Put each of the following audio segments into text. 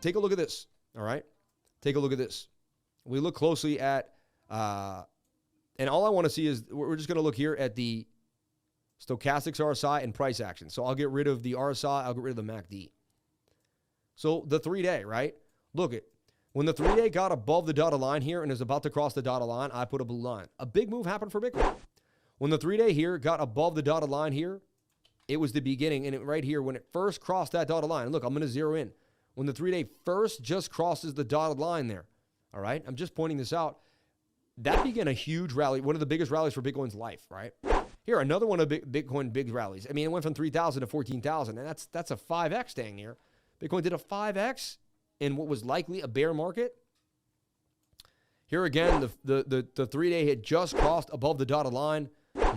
take a look at this, all right? Take a look at this. We look closely at, and all I want to see is, we're just going to look here at the stochastics RSI and price action. So I'll get rid of the RSI, I'll get rid of the MACD. So the 3-day, right? Look at, when the 3-day got above the dotted line here and is about to cross the dotted line, I put a blue line. A big move happened for Bitcoin. When the 3-day here got above the dotted line here, it was the beginning. And right here, when it first crossed that dotted line, look, I'm going to zero in. When the 3-day first just crosses the dotted line there, all right? I'm just pointing this out. That began a huge rally, one of the biggest rallies for Bitcoin's life, right? Here, another one of Bitcoin big rallies. I mean, it went from 3,000 to 14,000, and that's a 5X dang near. Bitcoin did a 5X in what was likely a bear market. Here again, the 3-day had just crossed above the dotted line.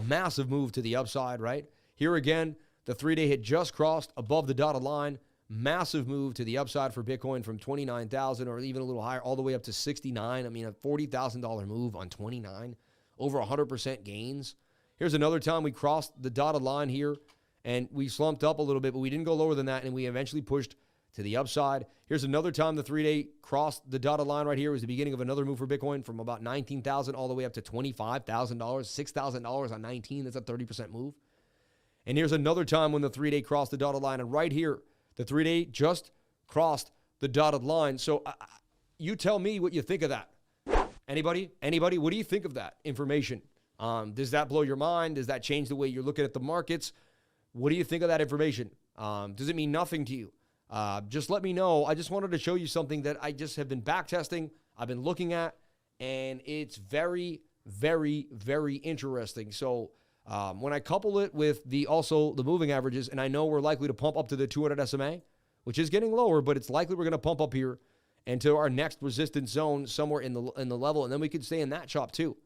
Massive move to the upside, right? Here again, the 3-day had just crossed above the dotted line. Massive move to the upside for Bitcoin from 29,000 or even a little higher, all the way up to 69. I mean, a $40,000 move on 29, over 100% gains. Here's another time we crossed the dotted line here, and we slumped up a little bit, but we didn't go lower than that, and we eventually pushed to the upside. Here's another time the 3-day crossed the dotted line right here. It was the beginning of another move for Bitcoin from about 19,000 all the way up to $25,000, $6,000 on 19. That's a 30% move. And here's another time when the 3-day crossed the dotted line, and right here, the 3-day just crossed the dotted line. So you tell me what you think of that. Anybody? What do you think of that information? Does that blow your mind? Does that change the way you're looking at the markets? What do you think of that information? Does it mean nothing to you? Just let me know. I just wanted to show you something that I just have been back testing. I've been looking at, and it's very, very, very interesting. So when I couple it with also the moving averages, and I know we're likely to pump up to the 200 SMA, which is getting lower, but it's likely we're going to pump up here and to our next resistance zone somewhere in the level, and then we could stay in that chop too.